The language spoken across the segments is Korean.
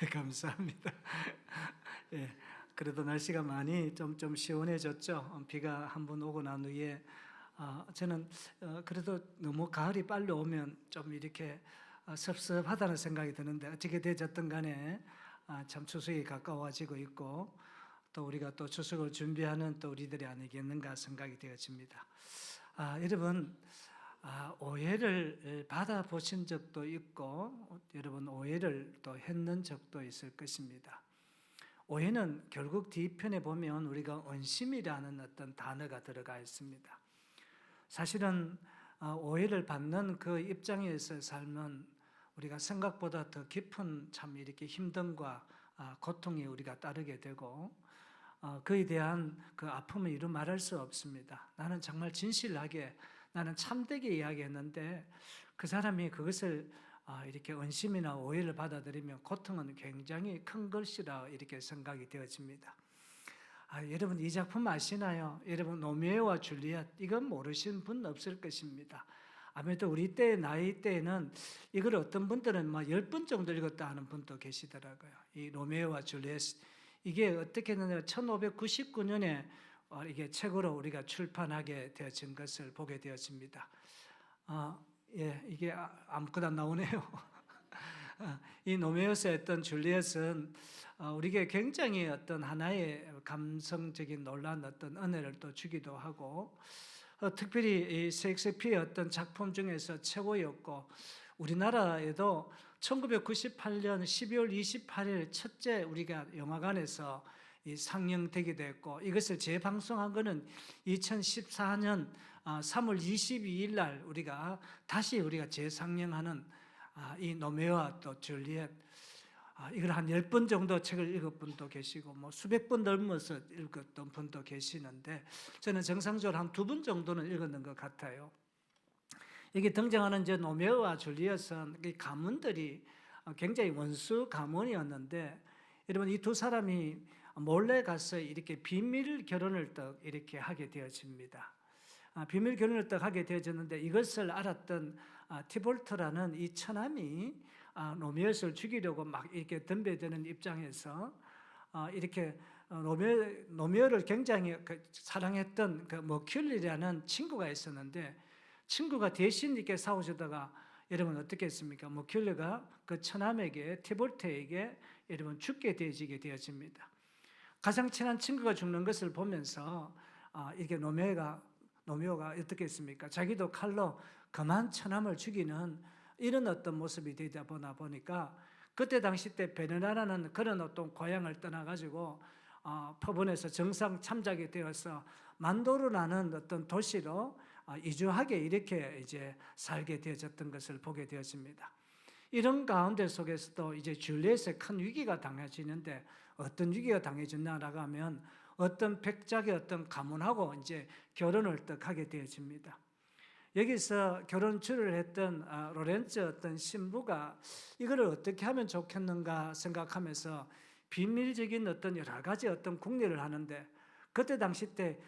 감사합니다. 예, 그래도 날씨가 많이 좀 시원해졌죠. 비가 한 번 오고 난 후에 저는 그래도 너무 가을이 빨리 오면 좀 이렇게 섭섭하다는 생각이 드는데 어떻게 되졌든 간에 참 추석이 가까워지고 있고 또 우리가 또 추석을 준비하는 또 우리들이 아니겠는가 생각이 되어집니다. 여러분 오해를 받아보신 적도 있고 여러분 오해를 또 했는 적도 있을 것입니다. 오해는 결국 뒤편에 보면 우리가 언심이라는 어떤 단어가 들어가 있습니다. 사실은 오해를 받는 그 입장에서 살면 우리가 생각보다 더 깊은 참 이렇게 힘듦과 고통이 우리가 따르게 되고 그에 대한 그 아픔을 이루 말할 수 없습니다. 나는 정말 진실하게 나는 참되게 이야기했는데 그 사람이 그것을 이렇게 언심이나 오해를 받아들이면 고통은 굉장히 큰 것이라 이렇게 생각이 되어집니다. 여러분 이 작품 아시나요? 여러분 로미오와 줄리엣 이건 모르시는 분 없을 것입니다. 아무래도 우리 때 나이 때에는 이걸 어떤 분들은 막 10번 정도 읽었다 하는 분도 계시더라고요. 이 로미오와 줄리엣 이게 어떻게 했느냐 1599년에 이게 책으로 우리가 출판하게 되어진 것을 보게 되었습니다. 이게 아무것도 안 나오네요. 이 노메우스의 어떤 줄리엣은 우리에게 굉장히 어떤 하나의 감성적인 놀라운 어떤 은혜를 또 주기도 하고 특별히 이 셰익스피어의 어떤 작품 중에서 최고였고 우리나라에도 1998년 12월 28일 첫째 우리가 영화관에서 상영되기도 했고 이것을 재방송한 것은 2014년 3월 22일 날 우리가 다시 재상영하는 이 노메와 또 줄리엣 이걸 한 10번 정도 책을 읽은 분도 계시고 뭐 수백 번 넘어서 읽었던 분도 계시는데 저는 정상적으로 한 2번 정도는 읽었는 것 같아요. 여기 등장하는 저 노메와 줄리엣은 가문들이 굉장히 원수 가문이었는데 여러분 이 두 사람이 몰래 가서 이렇게 비밀 결혼을 딱 이렇게 하게 되어집니다. 비밀 결혼을 딱 하게 되어졌는데 이것을 알았던 티볼트라는 이 처남이 로미오를 죽이려고 막 이렇게 덤벼드는 입장에서 이렇게 로미오를 굉장히 사랑했던 그 머큐리라는 친구가 있었는데 친구가 대신 이렇게 싸우시다가 여러분 어떻게 했습니까? 머큐리가 그 처남에게 티볼트에게 여러분 죽게 되어집니다. 가장 친한 친구가 죽는 것을 보면서 이렇게 노미오가 어떻게 했습니까? 자기도 칼로 그만 처남을 죽이는 이런 어떤 모습이 되다 보니까 그때 당시 때 베르나라는 그런 어떤 고향을 떠나가지고 법원에서 정상 참작이 되어서 만도르라는 어떤 도시로 이주하게 이렇게 이제 살게 되어졌던 것을 보게 되었습니다. 이런 가운데 속에서도 이제 줄리엣의 큰 위기가 당해지는데 어떤 위기가 당해졌냐라고 하면 어떤 백작의 어떤 가문하고 이제 결혼을 딱 하게 되어집니다. 여기서 결혼주를 했던 로렌츠 어떤 신부가 이거를 어떻게 하면 좋겠는가 생각하면서 비밀적인 어떤 여러 가지 어떤 궁리를 하는데 그때 당시 때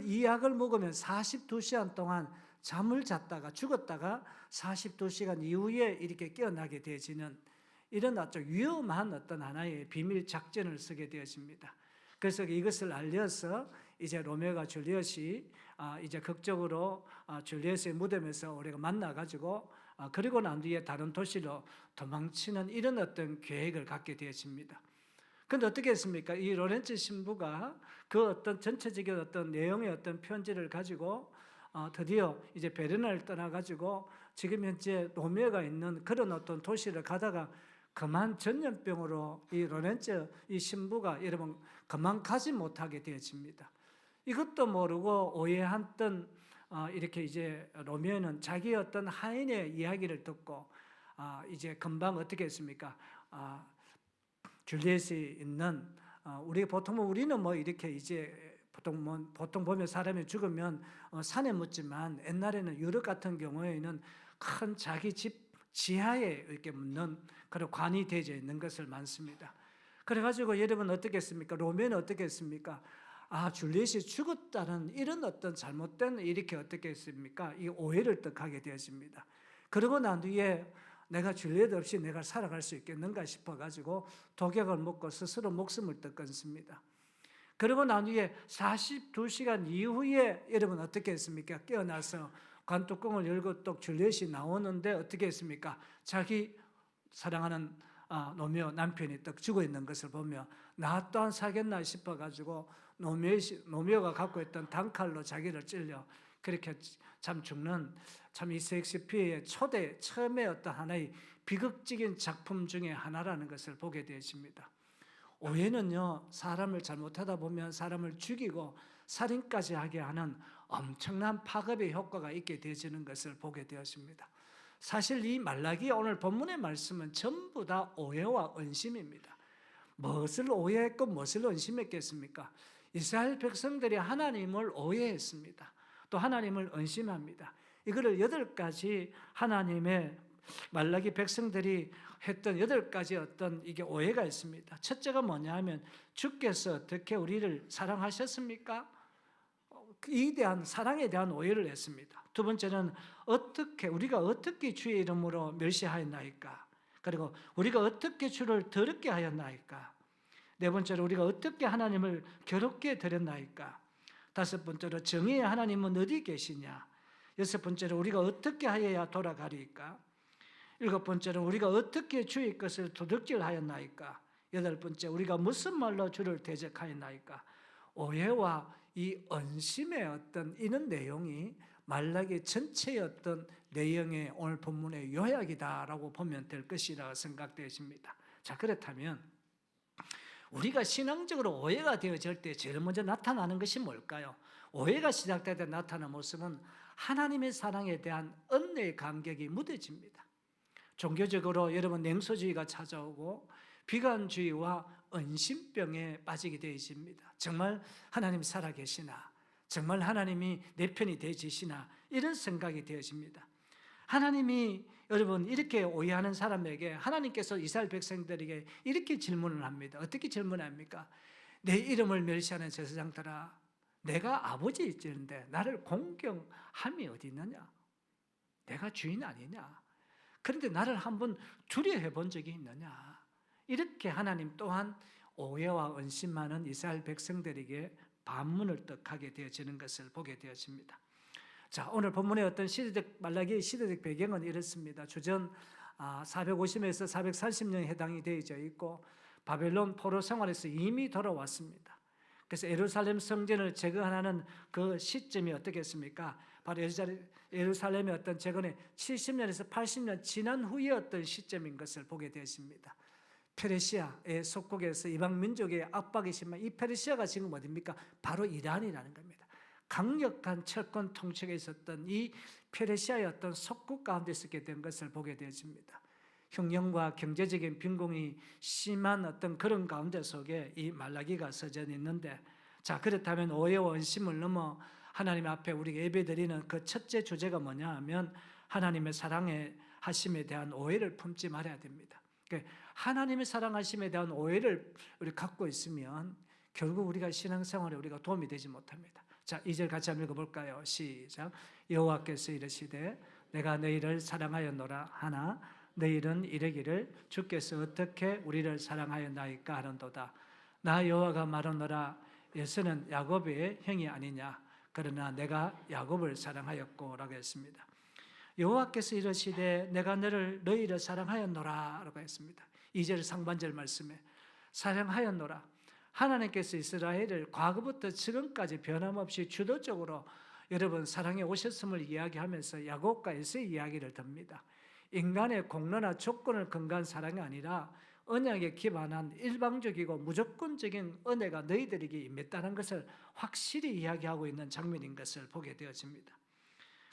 이 약을 먹으면 42시간 동안 잠을 잤다가 죽었다가 42시간 이후에 이렇게 깨어나게 되어지는 이런 아주 위험한 어떤 하나의 비밀 작전을 쓰게 되어집니다. 그래서 이것을 알려서 이제 로미오가 줄리엣이 이제 극적으로 줄리엣의 무덤에서 우리가 만나가지고 그리고 난 뒤에 다른 도시로 도망치는 이런 어떤 계획을 갖게 되어집니다. 그런데 어떻게 했습니까? 이 로렌츠 신부가 그 어떤 전체적인 어떤 내용의 어떤 편지를 가지고 드디어 이제 베르나를 떠나가지고 지금 현재 로미오가 있는 그런 어떤 도시를 가다가 그만 전염병으로 이 로렌츠 이 신부가 여러분 그만 가지 못하게 되어집니다. 이것도 모르고 오해했던 이렇게 이제 로미오는 자기 어떤 하인의 이야기를 듣고 이제 금방 어떻게 했습니까? 줄리엣이 있는 우리는 뭐 이렇게 이제 보통 보면 사람이 죽으면 산에 묻지만 옛날에는 유럽 같은 경우에는 큰 자기 집 지하에 이렇게 묻는 그런 관이 되어 있는 것을 많습니다. 그래가지고 여러분 어떻게 했습니까? 로미오는 어떻게 했습니까? 줄리엣이 죽었다는 이런 어떤 잘못된 이렇게 어떻게 했습니까? 이 오해를 떡하게 되었습니다. 그러고 난 뒤에 내가 줄리엣 없이 내가 살아갈 수 있겠는가 싶어가지고 독약을 먹고 스스로 목숨을 끊습니다. 그러고 난 후에 42시간 이후에 여러분 어떻게 했습니까? 깨어나서 관뚜껑을 열고 또 줄리엣이 나오는데 어떻게 했습니까? 자기 사랑하는 노미오 남편이 딱 죽어 있는 것을 보며 나 또한 살겠나 싶어가지고 노미오가 갖고 있던 단칼로 자기를 찔려 그렇게 참 죽는 참 이 셰익스피어의 처음에 어떤 하나의 비극적인 작품 중에 하나라는 것을 보게 되십니다. 오해는요, 사람을 잘못하다 보면 사람을 죽이고 살인까지 하게 하는 엄청난 파급의 효과가 있게 되어지는 것을 보게 되었습니다. 사실 이 말라기 오늘 본문의 말씀은 전부 다 오해와 은심입니다. 무엇을 오해했고 무엇을 은심했겠습니까? 이스라엘 백성들이 하나님을 오해했습니다. 또 하나님을 은심합니다. 이거를 8가지 하나님의 말라기 백성들이 했던 8가지 어떤 이게 오해가 있습니다. 첫째가 뭐냐 하면 주께서 어떻게 우리를 사랑하셨습니까? 이 대한 사랑에 대한 오해를 했습니다. 두 번째는 우리가 어떻게 주의 이름으로 멸시하였나이까? 그리고 우리가 어떻게 주를 더럽게 하였나이까? 네 번째로 우리가 어떻게 하나님을 괴롭게 드렸나이까? 다섯 번째로 정의의 하나님은 어디 계시냐? 여섯 번째로 우리가 어떻게 하여야 돌아가리까? 일곱 번째로 우리가 어떻게 주의 것을 도둑질하였나이까? 여덟 번째 우리가 무슨 말로 주를 대적하였나이까? 오해와 이 언심의 어떤 이런 내용이 말라기 전체의 어떤 내용의 오늘 본문의 요약이다라고 보면 될 것이라고 생각되십니다. 자, 그렇다면 우리가 신앙적으로 오해가 되어질 때 제일 먼저 나타나는 것이 뭘까요? 오해가 시작될 때 나타나는 모습은 하나님의 사랑에 대한 은혜의 감격이 무뎌집니다. 종교적으로 여러분 냉소주의가 찾아오고 비관주의와 은심병에 빠지게 되어집니다. 정말 하나님 살아계시나? 정말 하나님이 내 편이 되시나? 이런 생각이 되어집니다. 하나님이 여러분 이렇게 오해하는 사람에게 하나님께서 이스라엘 백성들에게 이렇게 질문을 합니다. 어떻게 질문합니까? 내 이름을 멸시하는 제사장들아, 내가 아버지일지언데 나를 공경함이 어디 있느냐? 내가 주인 아니냐? 그런데 나를 한번 두려워해 본 적이 있느냐? 이렇게 하나님 또한 오해와 은심하는 이스라엘 백성들에게 반문을 떡하게 되어지는 것을 보게 되어집니다. 자, 오늘 본문의 어떤 말라기의 시대적 배경은 이렇습니다. 주전 450에서 430년에 해당이 되어 있고 바벨론 포로 생활에서 이미 돌아왔습니다. 그래서 예루살렘 성전을 재건하는 그 시점이 어떻겠습니까? 바로 예루살렘의 어떤 재건의 70년에서 80년 지난 후의 어떤 시점인 것을 보게 되었습니다. 페르시아의 속국에서 이방 민족의 압박이 심한 이 페르시아가 지금 어디입니까? 바로 이란이라는 겁니다. 강력한 철권 통치가 있었던 이 페르시아의 어떤 속국 가운데 있게 된 것을 보게 되어집니다. 흉년과 경제적인 빈곤이 심한 어떤 그런 가운데 속에 이 말라기가 써져 있는데, 자, 그렇다면 오해와 원심을 넘어 하나님 앞에 우리가 예배드리는 그 첫째 주제가 뭐냐 하면 하나님의 사랑의 하심에 대한 오해를 품지 말아야 됩니다. 그러니까 하나님의 사랑하심에 대한 오해를 우리 갖고 있으면 결국 우리가 신앙생활에 우리가 도움이 되지 못합니다. 자, 2절 같이 한번 읽어볼까요? 시작. 여호와께서 이르시되 내가 너희를 사랑하였노라 하나 너희는 이르기를 주께서 어떻게 우리를 사랑하였나이까 하는도다. 나 여호와가 말하노라 에서는 야곱의 형이 아니냐. 그러나 내가 야곱을 사랑하였고 라고 했습니다. 여호와께서 이르시되 내가 너희를 사랑하였노라 라고 했습니다. 2절 상반절 말씀에 사랑하였노라. 하나님께서 이스라엘을 과거부터 지금까지 변함없이 주도적으로 여러분 사랑해 오셨음을 이야기하면서 야곱과 에서의 이야기를 듭니다. 인간의 공로나 조건을 근거한 사랑이 아니라 언약에 기반한 일방적이고 무조건적인 은혜가 너희들에게 임했다는 것을 확실히 이야기하고 있는 장면인 것을 보게 되어집니다.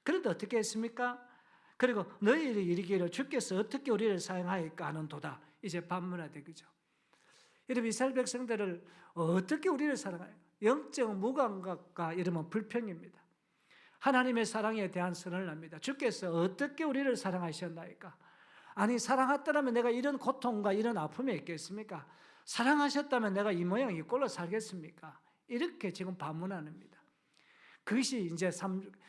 그런데 어떻게 했습니까? 그리고 너희들이 이르기를 주께서 어떻게 우리를 사랑하였까 하는도다. 이제 반문하되죠. 여러분 이스라엘 백성들을 어떻게 우리를 사랑해요? 영적 무감각과 이러면 불평입니다. 하나님의 사랑에 대한 선언을 합니다. 주께서 어떻게 우리를 사랑하셨나이까? 아니 사랑했더라면 내가 이런 고통과 이런 아픔이 있겠습니까? 사랑하셨다면 내가 이 모양 이 꼴로 살겠습니까? 이렇게 지금 반문합니다. 그것이 이제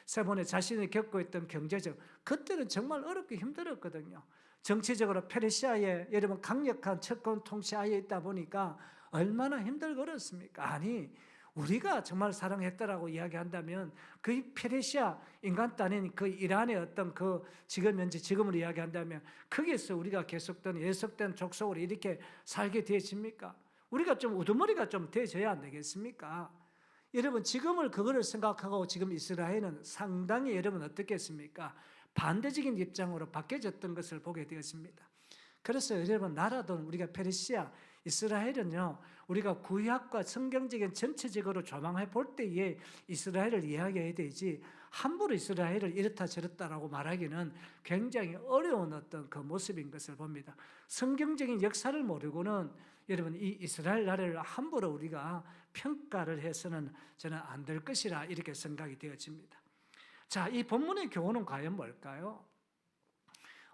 세 번에 자신이 겪고 있던 경제적, 그때는 정말 어렵고 힘들었거든요. 정치적으로 페르시아의 여러분 강력한 채권 통치하에 있다 보니까 얼마나 힘들겠습니까? 아니, 우리가 정말 사랑했다라고 이야기한다면 그 페르시아 인간 땅인 그 이란의 어떤 그 지금 현재 지금으로 이야기한다면 거기에서 우리가 계속된 예속된 족속으로 이렇게 살게 되어집니까? 우리가 좀 우두머리가 좀 되어져야 안 되겠습니까? 여러분 지금을 그거를 생각하고 지금 이스라엘은 상당히 여러분 어떻겠습니까? 반대적인 입장으로 바뀌어졌던 것을 보게 되었습니다. 그래서 여러분 나라도 우리가 페르시아, 이스라엘은요 우리가 구약과 성경적인 전체적으로 조망해 볼 때에 이스라엘을 이야기해야 되지 함부로 이스라엘을 이렇다 저렇다라고 말하기는 굉장히 어려운 어떤 그 모습인 것을 봅니다. 성경적인 역사를 모르고는 여러분 이 이스라엘 나라를 함부로 우리가 평가를 해서는 저는 안 될 것이라 이렇게 생각이 되어집니다. 자, 이 본문의 교훈은 과연 뭘까요?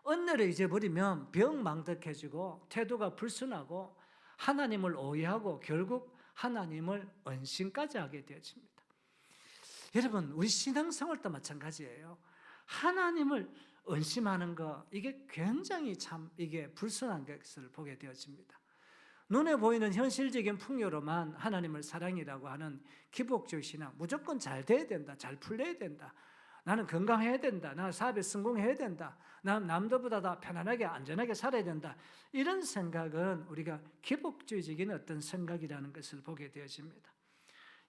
언어를 잊어버리면 병망덕해지고 태도가 불순하고 하나님을 오해하고 결국 하나님을 언심까지 하게 되어집니다. 여러분 우리 신앙생활도 마찬가지예요. 하나님을 언심하는 거 이게 굉장히 참 이게 불순한 것을 보게 되어집니다. 눈에 보이는 현실적인 풍요로만 하나님을 사랑이라고 하는 기복적 신앙, 무조건 잘 돼야 된다, 잘 풀려야 된다, 나는 건강해야 된다, 나는 사업에 성공해야 된다, 나는 남들보다 더 편안하게 안전하게 살아야 된다, 이런 생각은 우리가 기복주의적인 어떤 생각이라는 것을 보게 되어집니다.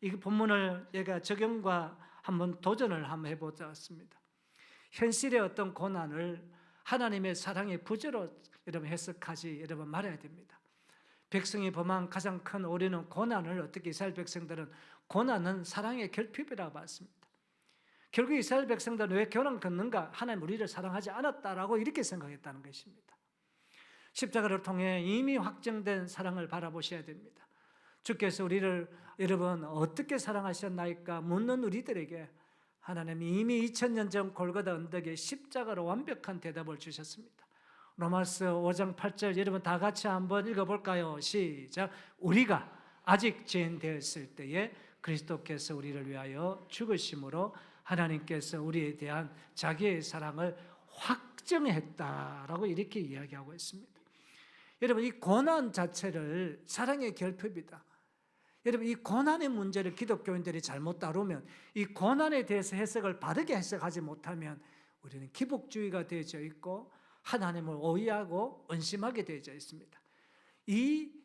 이 본문을 제가 적용과 한번 도전을 한번 해보았습니다. 현실의 어떤 고난을 하나님의 사랑의 부재로 여러분 해석하지 여러분 말아야 됩니다. 백성이 범한 가장 큰 오류는 고난을 어떻게 이스라엘 백성들은 고난은 사랑의 결핍이라고 봤습니다. 결국 이스라엘 백성들은 왜 고난 겪는가? 하나님 우리를 사랑하지 않았다라고 이렇게 생각했다는 것입니다. 십자가를 통해 이미 확정된 사랑을 바라보셔야 됩니다. 주께서 우리를 여러분 어떻게 사랑하셨나이까 묻는 우리들에게 하나님이 이미 2000년 전 골고다 언덕에 십자가로 완벽한 대답을 주셨습니다. 로마서 5장 8절 여러분 다 같이 한번 읽어볼까요? 시작. 우리가 아직 죄인 되었을 때에 그리스도께서 우리를 위하여 죽으심으로 하나님께서 우리에 대한 자기의 사랑을 확정했다라고 이렇게 이야기하고 있습니다. 여러분 이 고난 자체를 사랑의 결핍이다. 여러분 이 고난의 문제를 기독교인들이 잘못 다루면 이 고난에 대해서 해석을 바르게 해석하지 못하면 우리는 기복주의가 되어져 있고 하나님을 오해하고 언심하게 되어져 있습니다.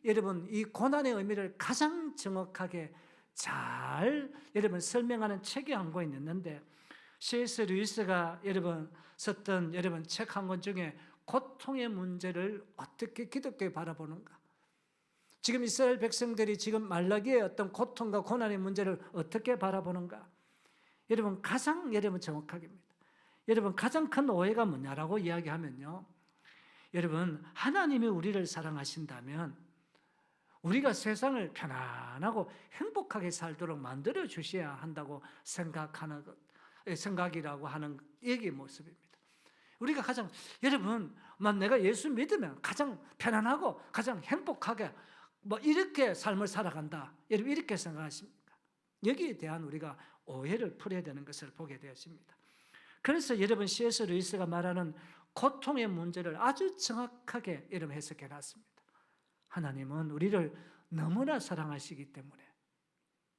여러분 이 고난의 의미를 가장 정확하게 잘 여러분 설명하는 책이 한 권 있는데 C.S. 루이스가 여러분 썼던 여러분 책 한 권 중에 고통의 문제를 어떻게 기독교에 바라보는가? 지금 이스라엘 백성들이 지금 말라기의 어떤 고통과 고난의 문제를 어떻게 바라보는가? 여러분 가장 여러분 정확하게입니다. 여러분 가장 큰 오해가 뭐냐라고 이야기하면요. 여러분 하나님이 우리를 사랑하신다면 우리가 세상을 편안하고 행복하게 살도록 만들어 주셔야 한다고 생각하는 생각이라고 하는 얘기의 모습입니다. 우리가 가장 여러분 내가 예수 믿으면 가장 편안하고 가장 행복하게 이렇게 삶을 살아간다. 여러분 이렇게 생각하십니까? 여기에 대한 우리가 오해를 풀어야 되는 것을 보게 되었습니다. 그래서 여러분 C.S. 루이스가 말하는 고통의 문제를 아주 정확하게 여러분 해석해 놨습니다. 하나님은 우리를 너무나 사랑하시기 때문에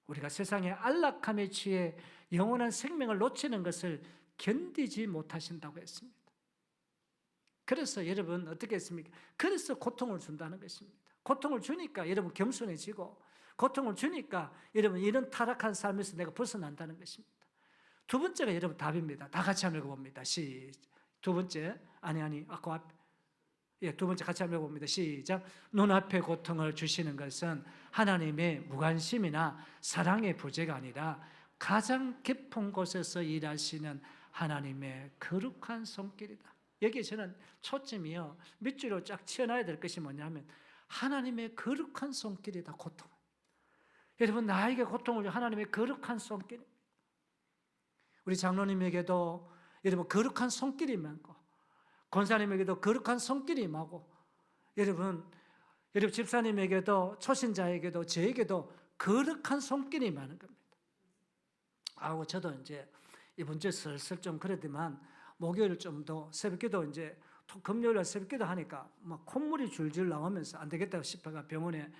우리가 세상의 안락함에 취해 영원한 생명을 놓치는 것을 견디지 못하신다고 했습니다. 그래서 여러분 어떻게 했습니까? 그래서 고통을 준다는 것입니다. 고통을 주니까 여러분 겸손해지고 고통을 주니까 여러분 이런 타락한 삶에서 내가 벗어난다는 것입니다. 두 번째가 여러분 답입니다. 다 같이 한번 읽어봅니다. 두 번째 두 번째 같이 한번 읽어봅니다. 시작. 눈앞에 고통을 주시는 것은 하나님의 무관심이나 사랑의 부재가 아니라 가장 깊은 곳에서 일하시는 하나님의 거룩한 손길이다. 여기에 저는 초점이요 밑줄로 쫙 치어놔야 될 것이 뭐냐면 하나님의 거룩한 손길이다. 고통. 여러분 나에게 고통을 준 하나님의 거룩한 손길. 우리 장로님에게도 여러분 거룩한 손길이 많고 권사님에게도 거룩한 손길이 임하고 여러분 집사님에게도 초신자에게도 저에게도 거룩한 손길이 많은 겁니다. 저도 이제 이번 주에 슬슬 좀 그러더만 목요일 좀 더 새벽기도 이제 금요일날 새벽기도 하니까 막 콧물이 줄줄 나오면서 안 되겠다 싶어가 병원에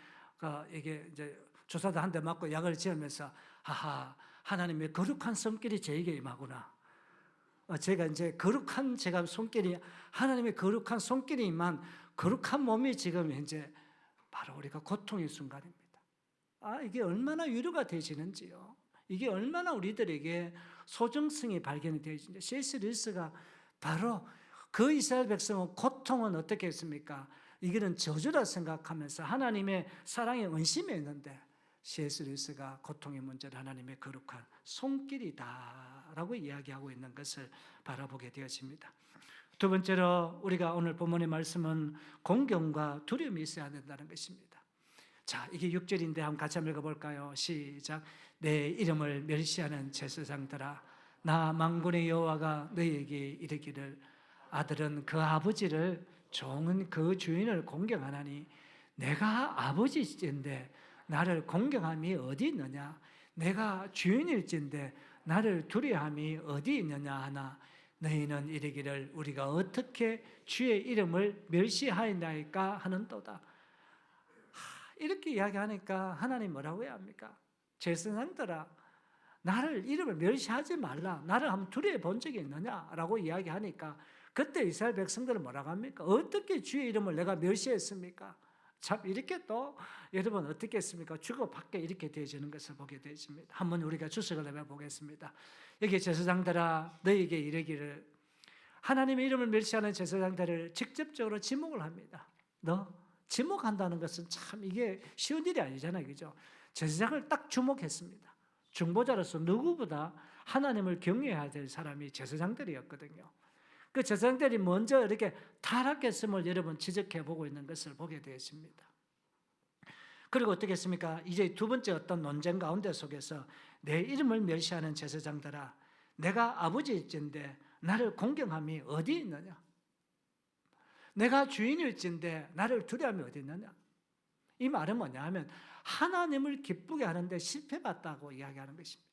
이게 이제 주사도 한 대 맞고 약을 지으면서 하하, 하나님의 거룩한 손길이 저에게 임하구나. 제가 이제 거룩한 제가 손길이 하나님의 거룩한 손길이 임한 거룩한 몸이 지금 현재 바로 우리가 고통의 순간입니다. 이게 얼마나 위로가 되시는지요. 이게 얼마나 우리들에게 소중성이 발견이 되어지는지. C.S. 루이스가 바로 그 이스라엘 백성은 고통은 어떻게 했습니까? 이거는 저주라 생각하면서 하나님의 사랑에 의심했는데 C.S. 루이스가 고통의 문제를 하나님의 거룩한 손길이다라고 이야기하고 있는 것을 바라보게 되어집니다. 두 번째로 우리가 오늘 본문의 말씀은 공경과 두려움이 있어야 된다는 것입니다. 자, 이게 6절인데 한번 같이 한번 읽어볼까요? 시작. 내 이름을 멸시하는 제사장들아, 나 만군의 여호와가 너희에게 이르기를 아들은 그 아버지를, 종은 그 주인을 공경하나니 내가 아버지일진데 나를 공경함이 어디 있느냐? 내가 주인일진데 나를 두려함이 어디 있느냐 하나 너희는 이르기를 우리가 어떻게 주의 이름을 멸시하였나이까 하는도다. 이렇게 이야기하니까 하나님 뭐라고 해야 합니까? 제사장들아, 나를 이름을 멸시하지 말라. 나를 한번 두려워 본 적이 있느냐라고 이야기하니까 그때 이스라엘 백성들은 뭐라고 합니까? 어떻게 주의 이름을 내가 멸시했습니까? 참 이렇게 또 여러분 어떻게 했습니까? 주고받게 이렇게 되어지는 것을 보게 되어집니다. 한번 우리가 주석을 해보겠습니다. 여기 제사장들아 너희에게 이르기를, 하나님의 이름을 멸시하는 제사장들을 직접적으로 지목을 합니다. 너 지목한다는 것은 참 이게 쉬운 일이 아니잖아요, 그죠? 제사장을 딱 주목했습니다. 중보자로서 누구보다 하나님을 경외해야 될 사람이 제사장들이었거든요. 그 제사장들이 먼저 이렇게 타락했음을 여러분 지적해 보고 있는 것을 보게 되었습니다. 그리고 어떻게 했습니까? 이제 두 번째 어떤 논쟁 가운데 속에서 내 이름을 멸시하는 제사장들아, 내가 아버지일진데 나를 공경함이 어디 있느냐? 내가 주인일진데 나를 두려움이 어디 있느냐? 이 말은 뭐냐 하면 하나님을 기쁘게 하는데 실패했다고 이야기하는 것입니다.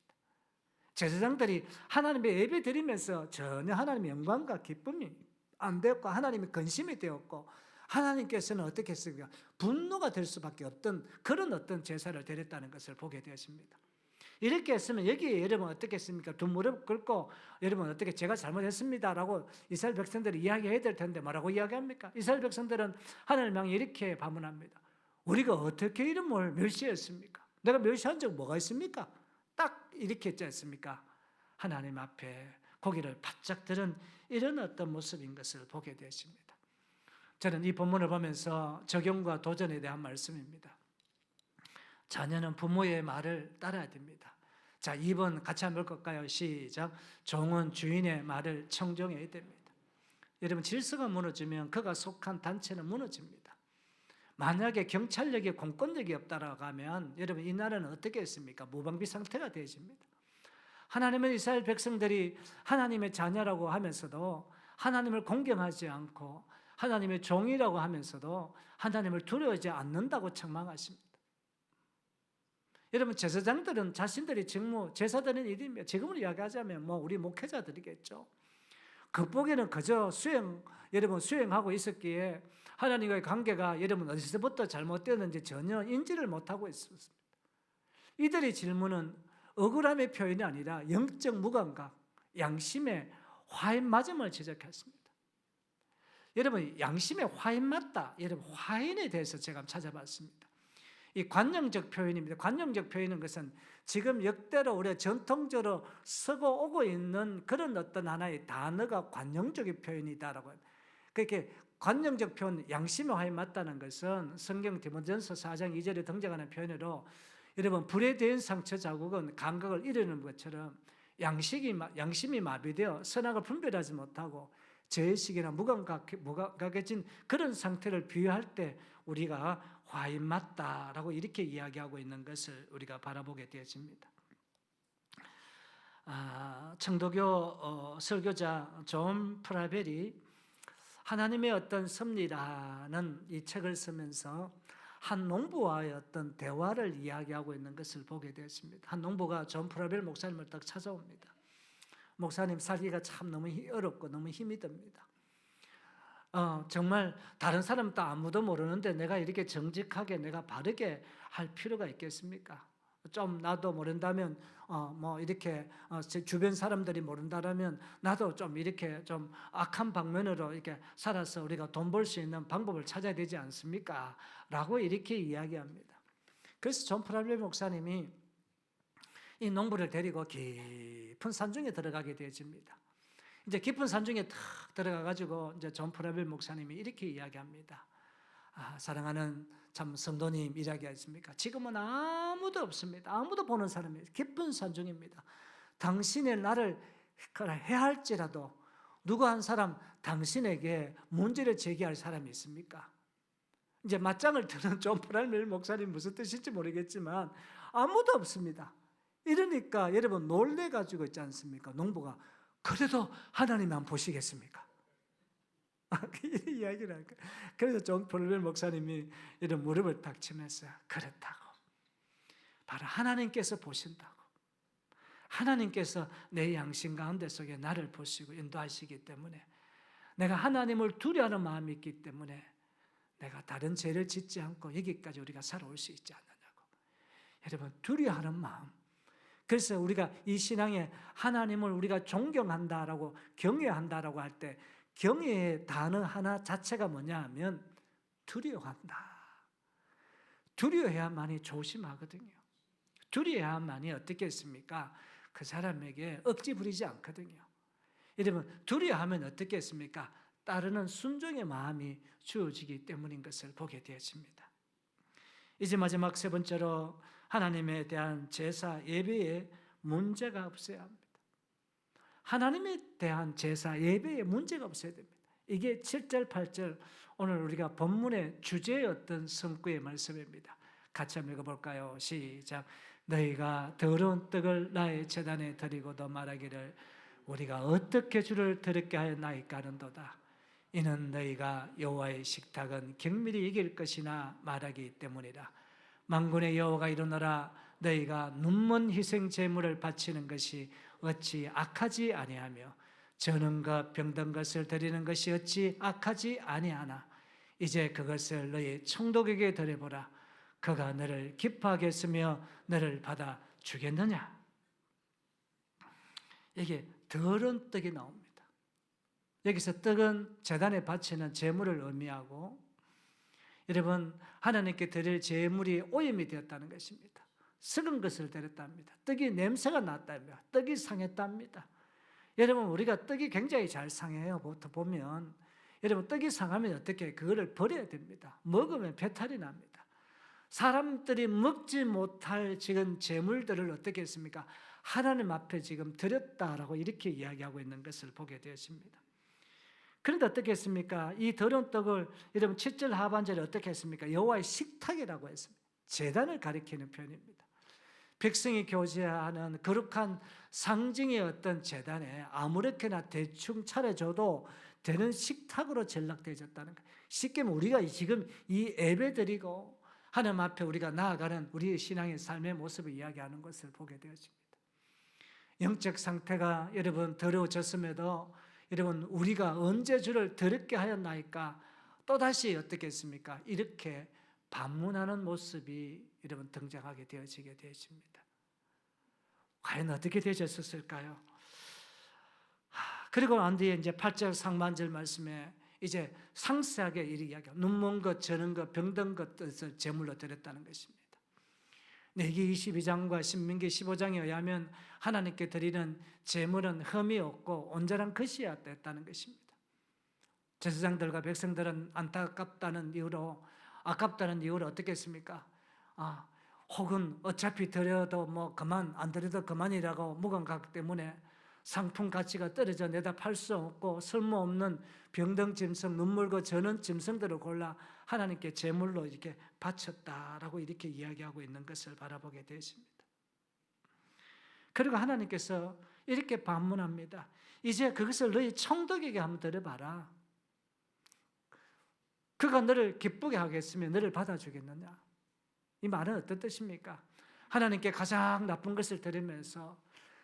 제사장들이 하나님의 예배 드리면서 전혀 하나님의 영광과 기쁨이 안 되었고 하나님의 근심이 되었고 하나님께서는 어떻게 했습니까? 분노가 될 수밖에 없던 그런 어떤 제사를 드렸다는 것을 보게 되었습니다. 이렇게 했으면 여기에 여러분 어떻게 했습니까? 두 무릎 꿇고 여러분 어떻게 제가 잘못했습니다라고 이스라엘 백성들이 이야기해야 될 텐데 뭐라고 이야기합니까? 이스라엘 백성들은 하나님을 향해 이렇게 반문합니다. 우리가 어떻게 이름을 멸시했습니까? 내가 멸시한 적 뭐가 있습니까? 딱 이렇게 했지 않습니까? 하나님 앞에 고개를 바짝 들은 이런 어떤 모습인 것을 보게 되었습니다. 저는 이 본문을 보면서 적용과 도전에 대한 말씀입니다. 자녀는 부모의 말을 따라야 됩니다. 자, 2번 같이 한번 볼까요? 시작. 종은 주인의 말을 청종해야 됩니다. 여러분 질서가 무너지면 그가 속한 단체는 무너집니다. 만약에 경찰력이 공권력이 없다라고 하면 여러분 이 나라는 어떻게 했습니까? 무방비 상태가 되어집니다. 하나님은 이스라엘 백성들이 하나님의 자녀라고 하면서도 하나님을 공경하지 않고 하나님의 종이라고 하면서도 하나님을 두려워하지 않는다고 책망하십니다. 여러분 제사장들은 자신들이 직무, 제사 드리는 일입니다. 지금으로 이야기하자면 우리 목회자들이겠죠. 겉보기에는 그저 여러분 수행하고 있었기에 하나님과의 관계가 여러분 어디서부터 잘못되었는지 전혀 인지를 못하고 있었습니다. 이들의 질문은 억울함의 표현이 아니라 영적 무감각, 양심의 화인맞음을 지적했습니다. 여러분 양심의 화인맞다. 여러분 화인에 대해서 제가 찾아봤습니다. 이 관용적 표현입니다. 관용적 표현인 것은 지금 역대로 우리가 전통적으로 쓰고 오고 있는 그런 어떤 하나의 단어가 관용적인 표현이다라고 해요. 그렇게 관용적 표현, 양심의 화에 맞다는 것은 성경 디모데전서 4장 2절에 등장하는 표현으로 여러분 불에 대한 상처 자국은 감각을 잃는 것처럼 양심이 마비되어 선악을 분별하지 못하고 죄의식이나 무감각해진 그런 상태를 비유할 때 우리가 화인 맞다라고 이렇게 이야기하고 있는 것을 우리가 바라보게 되어집니다. 청도교 설교자 존 프라벨이 하나님의 어떤 섭리라는 이 책을 쓰면서 한 농부와의 어떤 대화를 이야기하고 있는 것을 보게 되었습니다. 한 농부가 존 프라벨 목사님을 딱 찾아옵니다. 목사님 살기가 참 너무 어렵고 너무 힘이 듭니다. 정말 다른 사람도 아무도 모르는데 내가 이렇게 정직하게 내가 바르게 할 필요가 있겠습니까? 좀 나도 모른다면 뭐 이렇게 제 주변 사람들이 모른다라면 나도 좀 이렇게 좀 악한 방면으로 이렇게 살아서 우리가 돈 벌 수 있는 방법을 찾아야 되지 않습니까? 라고 이렇게 이야기합니다. 그래서 존 프랄멜 목사님이 이 농부를 데리고 깊은 산중에 들어가게 되어집니다. 이제 깊은 산중에 탁 들어가가지고 이제 존 프랄멜 목사님이 이렇게 이야기합니다. 사랑하는 참 성도님 이야기하십니까? 지금은 아무도 없습니다. 아무도 보는 사람이 깊은 산중입니다. 당신의 나를 해할지라도 누구 한 사람 당신에게 문제를 제기할 사람이 있습니까? 이제 맞짱을 드는 존 프랄멜 목사님 무슨 뜻인지 모르겠지만 아무도 없습니다. 이러니까 여러분 놀래가지고 있지 않습니까? 농부가 그래도 하나님만 보시겠습니까? 이 이야기를 할까? 그래서 존 프랄멜 목사님이 이런 무릎을 딱 치면서 그렇다고 바로 하나님께서 보신다고 하나님께서 내 양심 가운데 속에 나를 보시고 인도하시기 때문에 내가 하나님을 두려워하는 마음이 있기 때문에 내가 다른 죄를 짓지 않고 여기까지 우리가 살아올 수 있지 않느냐고. 여러분 두려워하는 마음. 그래서 우리가 이 신앙에 하나님을 우리가 존경한다라고 경외한다라고 할 때 경외의 단어 하나 자체가 뭐냐 하면 두려워한다. 두려워해야만이 조심하거든요. 두려워해야만이 어떻게 했습니까? 그 사람에게 억지 부리지 않거든요. 여러분 두려워하면 어떻게 했습니까? 따르는 순종의 마음이 주어지기 때문인 것을 보게 되어집니다. 이제 마지막 세 번째로 하나님에 대한 제사 예배에 문제가 없어야 합니다. 하나님에 대한 제사 예배에 문제가 없어야 됩니다. 이게 7절 8절 오늘 우리가 본문의 주제였던 성구의 말씀입니다. 같이 한번 읽어볼까요? 시작. 너희가 더러운 떡을 나의 제단에 드리고도 말하기를 우리가 어떻게 주를 더럽게 하였나이까 하는도다. 이는 너희가 여호와의 식탁은 경밀히 이길 것이나 말하기 때문이라. 만군의 여호와가 이르노라. 너희가 눈먼 희생 제물을 바치는 것이 어찌 악하지 아니하며 저는 것 병든 것을 드리는 것이 어찌 악하지 아니하나. 이제 그것을 너희 청독에게 드려보라. 그가 너를 기뻐하게 했으며 너를 받아 주겠느냐. 이게 더러운 떡이 나옵니다. 여기서 떡은 제단에 바치는 제물을 의미하고 여러분 하나님께 드릴 제물이 오염이 되었다는 것입니다. 썩은 것을 드렸답니다. 떡이 냄새가 났답니다. 떡이 상했답니다. 여러분 우리가 떡이 굉장히 잘 상해요. 보통 보면 여러분 떡이 상하면 어떻게 그거를 버려야 됩니다. 먹으면 배탈이 납니다. 사람들이 먹지 못할 지금 제물들을 어떻게 했습니까? 하나님 앞에 지금 드렸다라고 이렇게 이야기하고 있는 것을 보게 되었습니다. 그런데 어떻게 했습니까? 이 더러운 떡을 여러분 7절 하반절에 어떻게 했습니까? 여호와의 식탁이라고 했습니다. 제단을 가리키는 표현입니다. 백성이 교제하는 거룩한 상징의 어떤 제단에 아무렇게나 대충 차려줘도 되는 식탁으로 전락되어졌다는 거예요. 쉽게 말하면 우리가 지금 이 예배드리고 하나님 앞에 우리가 나아가는 우리의 신앙의 삶의 모습을 이야기하는 것을 보게 되었습니다. 영적 상태가 여러분 더러워졌음에도 여러분 우리가 언제 주를 더럽게 하였나이까 또다시 어떻게 했습니까? 이렇게 반문하는 모습이 여러분 등장하게 되어지게 되어집니다. 과연 어떻게 되어졌을까요? 그리고 난 뒤에 이제 8절 상반절 말씀에 이제 상세하게 이 이야기하고 눈먼 것, 저는 것, 병든 것을 제물로 드렸다는 것입니다. 레위기 22장과 신명기 15장에 의하면 하나님께 드리는 제물은 흠이 없고 온전한 것이어야 됐다는 것입니다. 제사장들과 백성들은 안타깝다는 이유로 아깝다는 이유로 어떻게 했습니까? 혹은 어차피 드려도 뭐 그만 안 드려도 그만이라고 무감각 때문에 상품 가치가 떨어져 내다 팔 수 없고 쓸모없는 병든 짐승 눈물고 저는 짐승들을 골라 하나님께 제물로 이렇게 바쳤다라고 이렇게 이야기하고 있는 것을 바라보게 되십니다. 그리고 하나님께서 이렇게 반문합니다. 이제 그것을 너희 청독에게 한번 들어봐라. 그가 너를 기쁘게 하겠으면 너를 받아주겠느냐. 이 말은 어떤 뜻입니까? 하나님께 가장 나쁜 것을 드리면서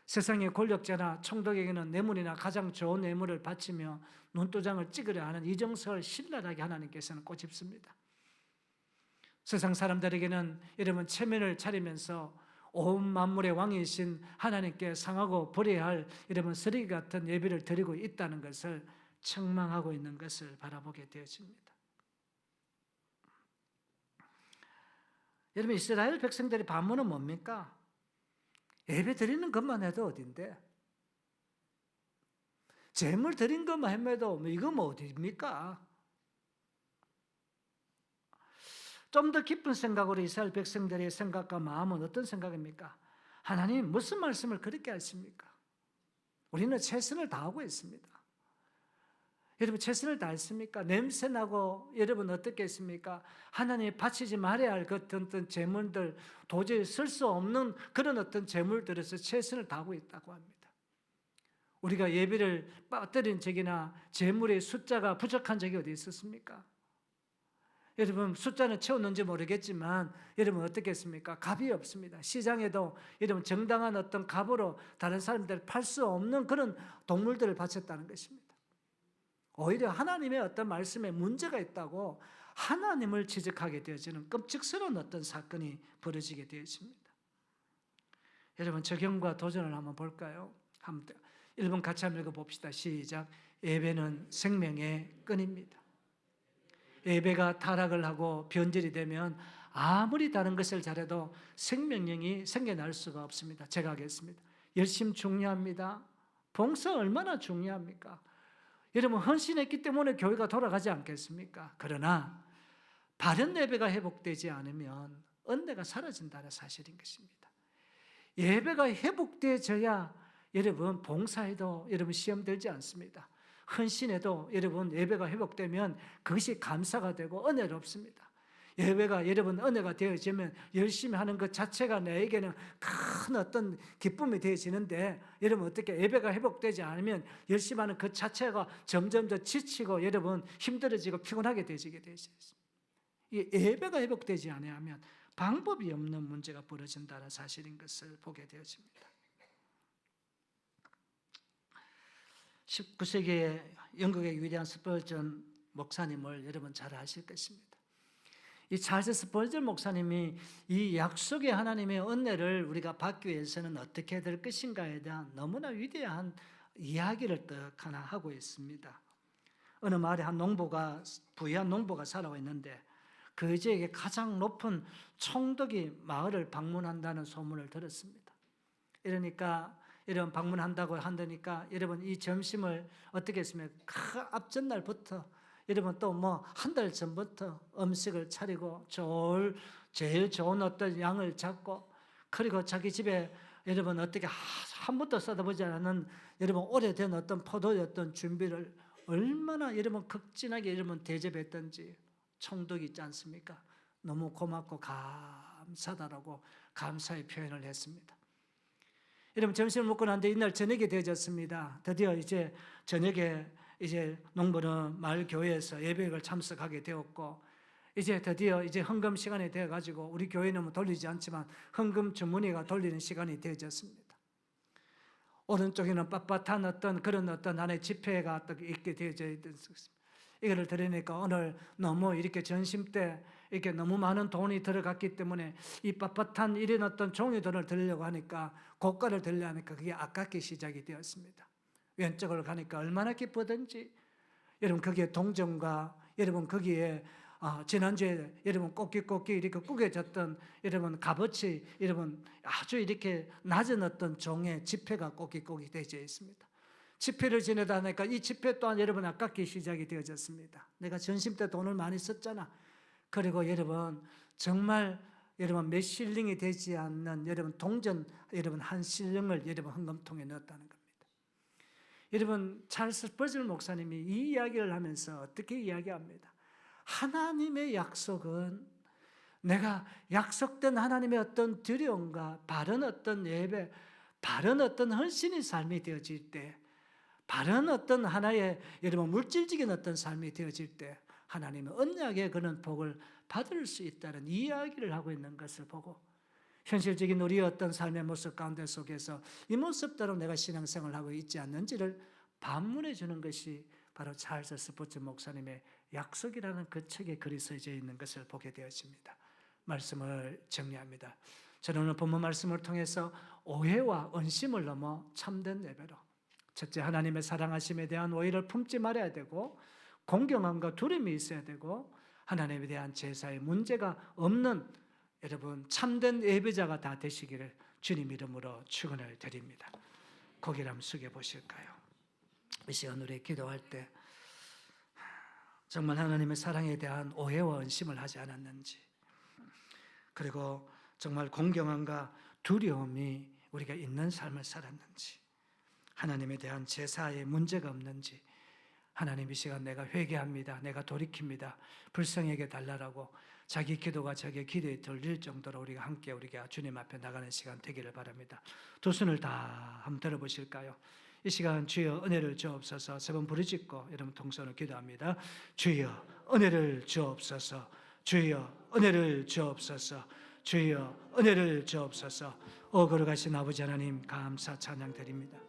세상의 권력자나 총독에게는 뇌물이나 가장 좋은 뇌물을 바치며 눈도장을 찍으려 하는 이정석을 신랄하게 하나님께서는 꼬집습니다. 세상 사람들에게는 여러분 체면을 차리면서 온 만물의 왕이신 하나님께 상하고 버려야 할 여러분 쓰레기 같은 예배를 드리고 있다는 것을 책망하고 있는 것을 바라보게 되어집니다. 여러분 이스라엘 백성들의 반문은 뭡니까? 예배 드리는 것만 해도 어딘데? 재물 드린 것만 해도 이거 뭐 어디입니까? 좀 더 깊은 생각으로 이스라엘 백성들의 생각과 마음은 어떤 생각입니까? 하나님 무슨 말씀을 그렇게 하십니까? 우리는 최선을 다하고 있습니다. 여러분 최선을 다했습니까? 냄새나고 여러분 어떻게 했습니까? 하나님이 바치지 말아야 할 어떤 재물들 도저히 쓸 수 없는 그런 어떤 재물들에서 최선을 다하고 있다고 합니다. 우리가 예배를 빠뜨린 적이나 재물의 숫자가 부족한 적이 어디 있었습니까? 여러분 숫자는 채웠는지 모르겠지만 여러분 어떻게 했습니까? 값이 없습니다. 시장에도 여러분 정당한 어떤 값으로 다른 사람들 팔 수 없는 그런 동물들을 바쳤다는 것입니다. 오히려 하나님의 어떤 말씀에 문제가 있다고 하나님을 지적하게 되어지는 끔찍스러운 어떤 사건이 벌어지게 되어집니다. 여러분 적용과 도전을 한번 볼까요? 1번 같이 한번 읽어봅시다. 시작. 예배는 생명의 끈입니다. 예배가 타락을 하고 변질이 되면 아무리 다른 것을 잘해도 생명력이 생겨날 수가 없습니다. 제가 하겠습니다. 열심 중요합니다. 봉사 얼마나 중요합니까? 여러분 헌신했기 때문에 교회가 돌아가지 않겠습니까? 그러나 바른 예배가 회복되지 않으면 은혜가 사라진다는 사실인 것입니다. 예배가 회복되어져야 여러분 봉사에도 여러분 시험 들지 않습니다. 헌신에도 여러분 예배가 회복되면 그것이 감사가 되고 은혜롭습니다. 예배가 여러분 은혜가 되어지면 열심히 하는 것 자체가 나에게는 큰 어떤 기쁨이 되어지는데 여러분 어떻게 예배가 회복되지 않으면 열심히 하는 그 자체가 점점 더 지치고 여러분 힘들어지고 피곤하게 되지게 되습니다. 이 예배가 회복되지 않으면 방법이 없는 문제가 벌어진다는 사실인 것을 보게 되어집니다. 19세기의 영국의 위대한 스펄전 목사님을 여러분 잘 아실 것입니다. 이 찰스 스펄전 목사님이 이 약속의 하나님의 은혜를 우리가 받기 위해서는 어떻게 될 것인가에 대한 너무나 위대한 이야기를 딱 하나 하고 있습니다. 어느 마을에 한 농부가 부유한 농부가 살아와 있는데 그 지역에 가장 높은 총독이 마을을 방문한다는 소문을 들었습니다. 이러니까 이런 방문한다고 한다니까 여러분 이 점심을 어떻게 했으면 그 앞전날부터 여러분 또 뭐 한 달 전부터 음식을 차리고 제일 좋은 어떤 양을 잡고 그리고 자기 집에 여러분 어떻게 한 번도 써다보지 않은 여러분 오래된 어떤 포도의 어떤 준비를 얼마나 여러분 극진하게 여러분 대접했던지 총독이 있지 않습니까? 너무 고맙고 감사하다라고 감사의 표현을 했습니다. 여러분 점심을 먹고 난 뒤에 이날 저녁이 되어졌습니다. 드디어 이제 저녁에 이제 농부는 마을 교회에서 예배를 참석하게 되었고 이제 드디어 이제 헌금 시간이 되어 가지고 우리 교회는 돌리지 않지만 헌금 주머니가 돌리는 시간이 되어졌습니다. 오른쪽에는 빳빳한 어떤 그런 어떤 하나의 지폐가 있게 되어져 있습니다. 이거를 들으니까 오늘 너무 이렇게 전심 때 이렇게 너무 많은 돈이 들어갔기 때문에 이 빳빳한 이런 어떤 종이돈을 들려고 하니까 고가를 들려 하니까 그게 아깝게 시작이 되었습니다. 왼쪽으로 가니까 얼마나 기쁘든지 여러분 거기에 동정과 여러분 거기에 지난주에 여러분 꼭기꼭기 이렇게 구겨졌던 여러분 값어치 여러분 아주 이렇게 낮은 어떤 종의 지폐가 꼭기꼭기 되어 있습니다. 지폐를 지내다 하니까 이 지폐 또한 여러분 아깝게 시작이 되어졌습니다. 내가 전심 때 돈을 많이 썼잖아. 그리고 여러분 정말 여러분 몇 실링이 되지 않는 여러분 동전 여러분 한 실링을 여러분 헌금통에 넣었다는 겁니다. 여러분 찰스 스펄전 목사님이 이 이야기를 하면서 어떻게 이야기합니다. 하나님의 약속은 내가 약속된 하나님의 어떤 두려움과 바른 어떤 예배, 바른 어떤 헌신의 삶이 되어질 때 바른 어떤 하나의 여러분 물질적인 어떤 삶이 되어질 때 하나님은 언약의 그런 복을 받을 수 있다는 이야기를 하고 있는 것을 보고 현실적인 우리의 어떤 삶의 모습 가운데 속에서 이 모습대로 내가 신앙생활을 하고 있지 않는지를 반문해 주는 것이 바로 찰스 스포츠 목사님의 약속이라는 그 책에 글이 써져 있는 것을 보게 되었습니다. 말씀을 정리합니다. 저는 오늘 본문 말씀을 통해서 오해와 언심을 넘어 참된 예배로, 첫째, 하나님의 사랑하심에 대한 오해를 품지 말아야 되고, 공경함과 두려움이 있어야 되고, 하나님에 대한 제사에 문제가 없는 여러분 참된 예배자가 다 되시기를 주님 이름으로 축원을 드립니다. 고개를 한번 숙여 보실까요? 이 시간 우리 기도할 때 정말 하나님의 사랑에 대한 오해와 언심을 하지 않았는지, 그리고 정말 공경함과 두려움이 우리가 있는 삶을 살았는지, 하나님에 대한 제사에 문제가 없는지, 하나님 이 시간 내가 회개합니다, 내가 돌이킵니다, 불쌍하게 달라라고 자기 기도가 자기 기도에 들릴 정도로 우리가 함께 우리가 주님 앞에 나가는 시간 되기를 바랍니다. 두 손을 다 한번 들어보실까요? 이 시간 주여 은혜를 주옵소서 세 번 부르짖고 여러분 동선을 기도합니다. 주여 은혜를 주옵소서, 주여 은혜를 주옵소서, 주여 은혜를 주옵소서. 거룩하신 아버지 하나님 감사 찬양 드립니다.